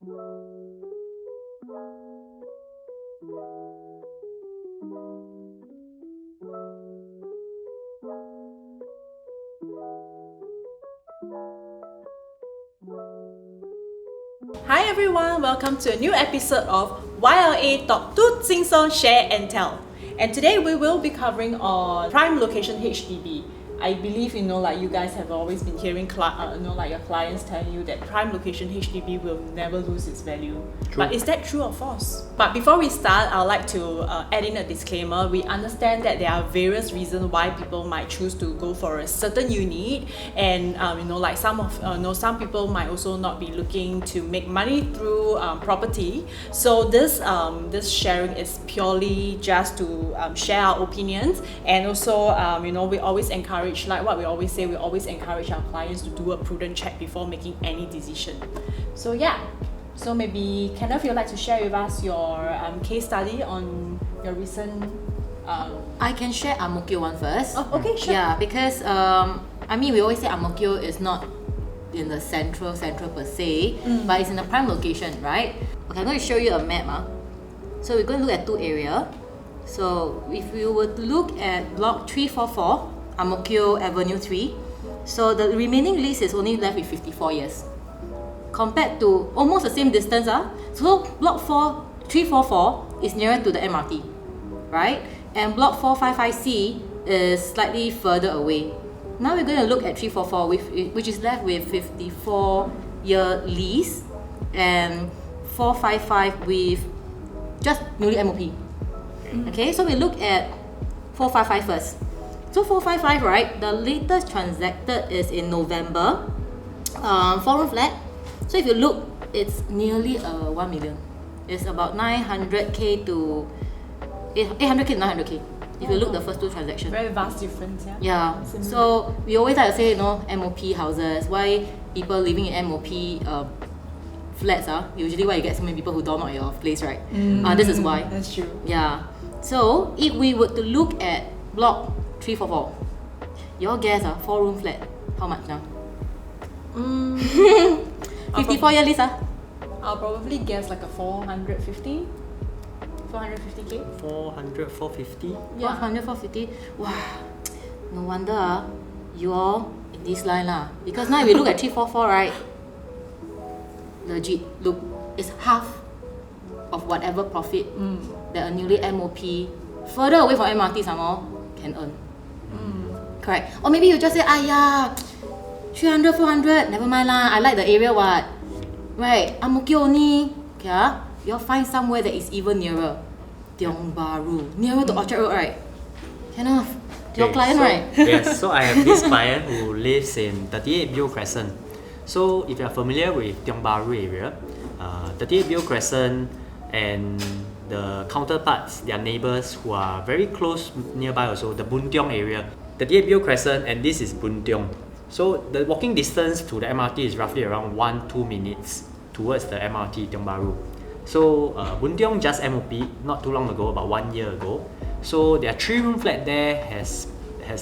Hi everyone, welcome to a new episode of 𝐲𝐢𝐥𝐥 Talk to Sing Song, Share and Tell. And today we will be covering on prime location HDB. I believe like you guys have always been hearing like your clients telling you that prime location HDB will never lose its value. True. But is that true or false? But before we start, I'd like to add in a disclaimer. We understand that there are various reasons why people might choose to go for a certain unit, and like some people might also not be looking to make money through property. So this sharing is purely just to share our opinions, and also we always encourage, like what we always say, we always encourage our clients to do a prudent check before making any decision. So yeah, so maybe Kenneth, you'd like to share with us your case study on your recent I can share 𝐼𝐥𝐞 one first. Oh, okay, sure. Yeah, because we always say 𝐼𝐥𝐞 is not in the central per se, but it's in a prime location, right? Okay, I'm going to show you a map. So we're going to look at two areas. So if we were to look at block 344, 𝐼𝐥𝐞 Avenue 3, so the remaining lease is only left with 54 years. Compared to almost the same distance, so block 344 is nearer to the MRT, right? And block 455C is slightly further away. Now we're going to look at 344, which is left with 54-year lease, and 455 with just newly MOP. Okay, so we look at 455 first. So 455, right, the latest transacted is in November, 4-room flat. So if you look, it's nearly 1 million. It's about 900k to 800k to 900k. If you look the first two transactions. Very vast difference, yeah? Yeah. Similar. So we always like to say, MOP houses, why people living in MOP flats usually why you get so many people who don't know your place, right? This is why. That's true. Yeah. So if we were to look at block 344, your guess 4-room flat, how much now? 54-year lease I'll probably guess like a 450k. 400, 450? Yeah, 400, 450. Wow, no wonder you all in this line because now if we look at 344, right, legit, look, it's half of whatever profit that a newly MOP further away from MRT some more can earn. Correct. Or maybe you just say, 300, 400, never mind I like the area what. Right, 𝐼𝐥𝐞 only. Okay, you'll find somewhere that is even nearer. Tiong Bahru, nearer to Orchard Road, right? Kenneth, your client, right? Yes, so I have this client who lives in 38 𝐿 Crescent. So if you're familiar with Tiong Bahru area, 38 𝐿 Crescent and the counterparts, their neighbours who are very close nearby also, the Boon Tiong area. 38 𝐿 Crescent, and this is Boon Tiong. So the walking distance to the MRT is roughly around 1-2 minutes towards the MRT Tiong Bahru. So Boon Tiong just MOP not too long ago, about 1 year ago. So their 3-room flat there has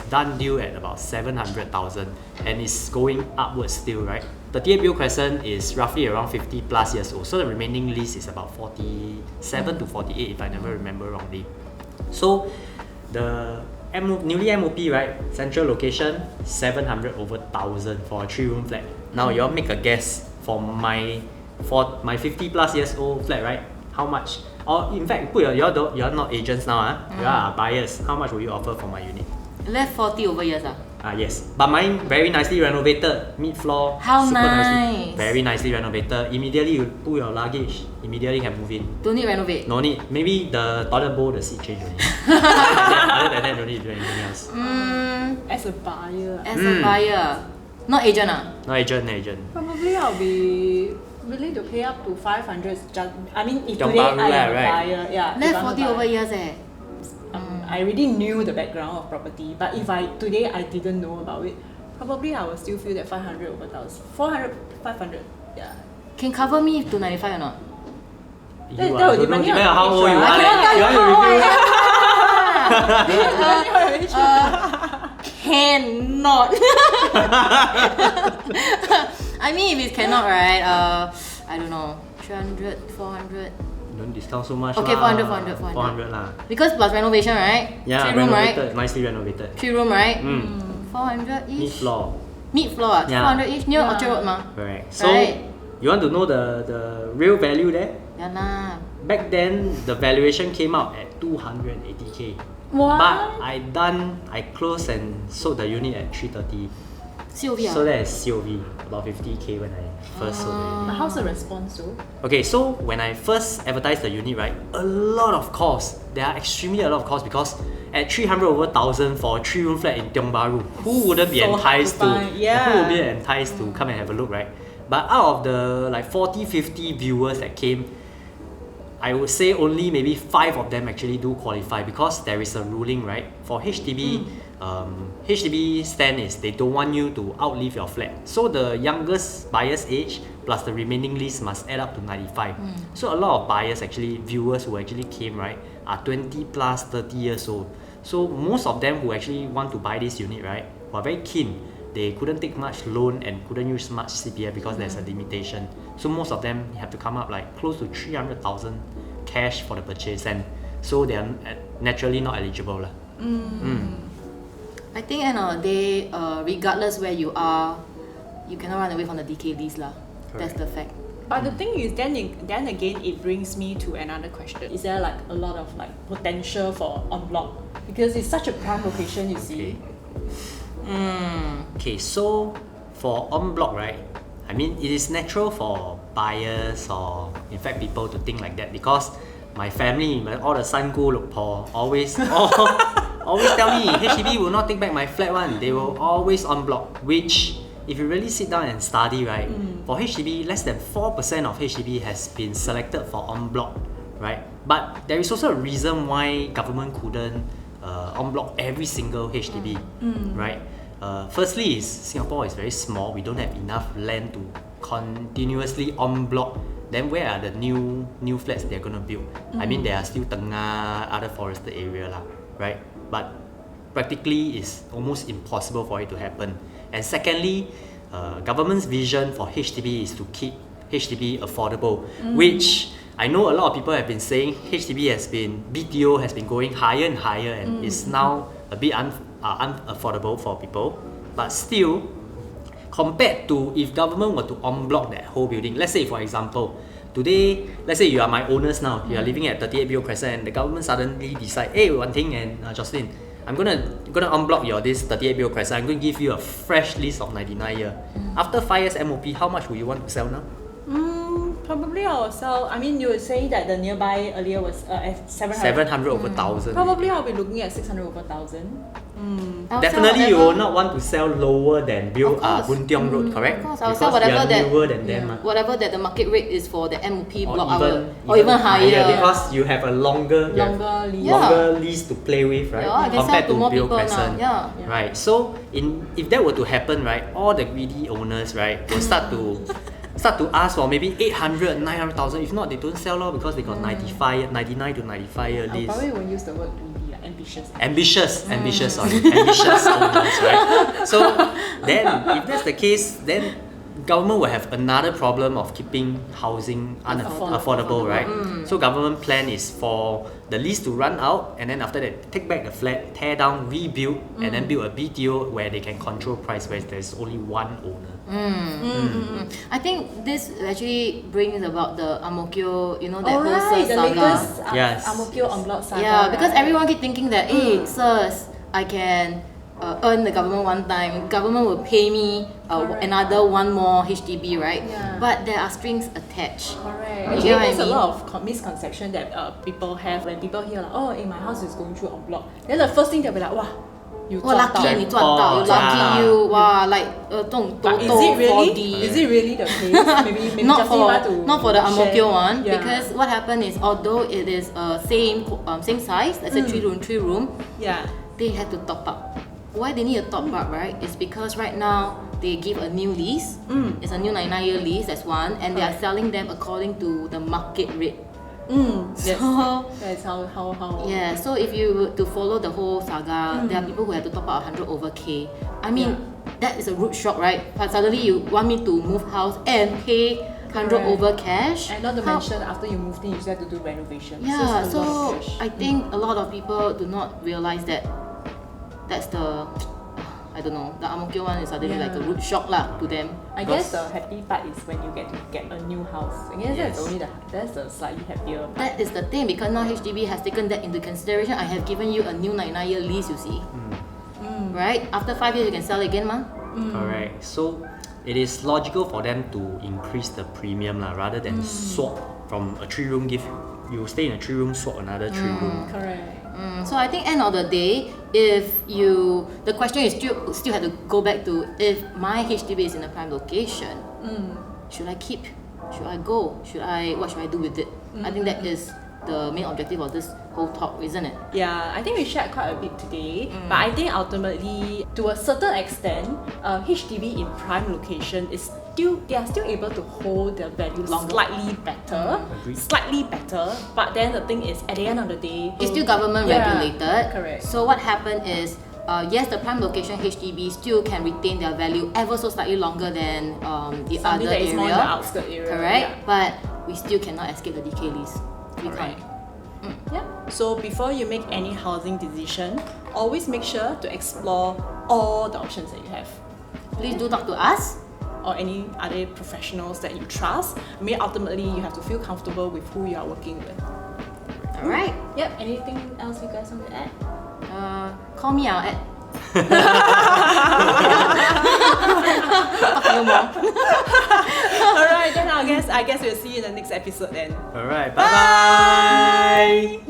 done deal at about 700,000 and is going upwards still, right? 38 𝐿 Crescent is roughly around 50 plus years old. So the remaining lease is about 47 to 48 if I never remember wrongly. So the newly MOP, right? Central location, 700 over 1,000 for a 3-room flat. Now you all make a guess for my 50 plus years old flat, right? How much? Or in fact, you're not agents now, you are buyers. How much will you offer for my unit? Left 40 over years Yes, but mine very nicely renovated, mid-floor. How super nice. Nicely, very nicely renovated. Immediately you put your luggage, immediately can move in. Don't need renovate. No need. Maybe the toilet bowl, the seat change only. Other than that, don't need to do anything else. As a buyer, not agent No agent. Probably I'll be willing to pay up to 500. If Tiong today Bahru I am a right? buyer, yeah. left 40 over years I already knew the background of property, but if today I didn't know about it, probably I will still feel that 500 over 1,000. 400, 500, yeah. Can cover me to 95 or not? That will depend on how old you age, are. I cannot tell you how cannot. I mean, if it cannot, right? I don't know, 300, 400. Don't discount so much. Okay, lah. 400 lah. Because plus renovation, right? Yeah, 3 room, right? renovated, nicely renovated. 3 room, right? 400 Mid each. floor. Mid floor, Yeah. 400 each near Orchard Road, ma. Correct. So Right. you want to know the real value there? Yeah, lah. Back then, the valuation came out at 280k. What? But I closed and sold the unit at 330. COV, So that is COV, about 50k when I first sold the unit. But how's the response though? Okay, so when I first advertised the unit, right, a lot of calls. There are extremely a lot of calls because at 300 over 1,000 for a 3-room flat in Tiong Bahru, who wouldn't be So hard enticed to find, yeah. Who would be enticed to come and have a look, right? But out of the like 40-50 viewers that came, I would say only maybe 5 of them actually do qualify because there is a ruling, right? For HDB, HDB stand is they don't want you to outlive your flat. So the youngest buyer's age plus the remaining lease must add up to 95. So a lot of buyers actually, viewers who actually came, right, are 20 plus 30 years old. So most of them who actually want to buy this unit, right, who are very keen, they couldn't take much loan and couldn't use much CPF because there's a limitation. So most of them have to come up like close to 300,000 cash for the purchase, and so they are naturally not eligible. I think end of the day, regardless where you are, you cannot run away from the DK lease lah. That's the fact. But the thing is, then again, it brings me to another question. Is there like a lot of like potential for en bloc? Because it's such a prime location, you see. Okay, so for en bloc, right, I mean, it is natural for buyers or in fact people to think like that because my family, all the son go look for always tell me HDB will not take back my flat one. They will always en bloc, which if you really sit down and study, right, for HDB, less than 4% of HDB has been selected for en bloc, right? But there is also a reason why government couldn't en bloc every single HDB, right? Firstly, is Singapore is very small. We don't have enough land to continuously en bloc. Then where are the new flats they're gonna build? I mean, there are still Tengah, other forested area lah, right? But practically, it's almost impossible for it to happen. And secondly, government's vision for HDB is to keep HDB affordable, which I know a lot of people have been saying BTO has been going higher and higher and is now a bit unaffordable for people. But still, compared to if government were to en bloc that whole building, let's say for example, today, let's say you are my owners now, you are living at 38 BO Crescent and the government suddenly decide, hey, Wan Ting and Jocelyn, I'm gonna en bloc your this 38 BO Crescent, I'm gonna give you a fresh lease of 99 year. After 5 years MOP, how much would you want to sell now? Probably I'll sell. I mean, you were saying that the nearby earlier was at 700. 700 over 1,000. Probably I'll be looking at 600 over 1,000. Definitely you will not want to sell lower than Of course. Boon Tiong Road, correct? Of course, I'll Because sell whatever they are that- newer than them. Whatever that the market rate is for the MOP Or block even even higher. because you have a longer lease. longer lease to play with, right? Yeah, I can sell Compared to more Bill people now, Crescent. yeah. Right. So if that were to happen, right, all the greedy owners, right, will start to ask for maybe 800, 900,000. If not, they don't sell lor because they got 99 to 95 year I lease. probably won't use the word greedy, like ambitious. Ambitious owners, right? So then, if that's the case, then government will have another problem of keeping housing affordable, right? So government plan is for the lease to run out, and then after that, take back the flat, tear down, rebuild, and then build a BTO where they can control price, where there's only one owner. I think this actually brings about the Ang-Mo-Kio, you know, that whole Alright, SIRS the saga. latest Yes. Ang-Mo-Kio en bloc saga. Yeah, because right? everyone keep thinking that, hey, SIRS, I can earn the government one time. Government will pay me Correct. another one more HDB, right? Yeah. But there are strings attached. Correct. You Actually, get what I there's a mean? lot of misconception that people have when people hear like, oh, my house is going through en bloc. Then the first thing they'll be like, wow, you 哇 lucky 你赚到 you lucky Yeah. you 哇 like 这种 But Toto is it really? 4D Is it really the case? Maybe not Justin for want to not for the Ang-Mo-Kio share. one, Yeah. because what happened is although it is same size, let's say 3 room, Yeah. they had to top up. Why they need to top up, right? Is because right now they give a new lease. It's a new 99-year lease, that's one, and they are selling them according to the market rate. Yes. So That's how. yeah, so if you were to follow the whole saga, there are people who have to top up 100 over K. I mean, that is a rude shock, right? But suddenly you want me to move house and pay 100 over cash. And not to mention, after you moved in, you still have to do renovation. Yeah, it's a lot so of cash. I think a lot of people do not realize that that's the, I don't know, the Ang Mo Kio one is suddenly like a root shock lah to them. I guess the happy part is when you get to get a new house. I guess that's the slightly happier part. That is the thing, because now HDB has taken that into consideration. I have given you a new 99-year lease, you see. Right? After 5 years, you can sell it again, ma? Correct. So it is logical for them to increase the premium lah, rather than swap from a 3-room give you stay in a 3-room, swap another 3-room. Correct. So I think end of the day, the question is still have to go back to, if my HDB is in a prime location, should I keep? Should I go? What should I do with it? I think that is the main objective of this whole talk, isn't it? Yeah, I think we shared quite a bit today, but I think ultimately, to a certain extent, HDB in prime location they are still able to hold their value slightly better. But then the thing is, at the end of the day, it's still government regulated. Correct. So what happened is, yes, the prime location HDB still can retain their value ever so slightly longer than the something other that is area. more in the outskirt area. Correct, Yeah. but we still cannot escape the decay lease. We can't. Yeah. So before you make any housing decision, always make sure to explore all the options that you have, Please do talk to us. or any other professionals that you trust. I mean, ultimately, you have to feel comfortable with who you are working with. Alright. Yep. Anything else you guys want to add? Call me out at talk to you more. Alright, then I guess we'll see you in the next episode then. Alright, bye bye.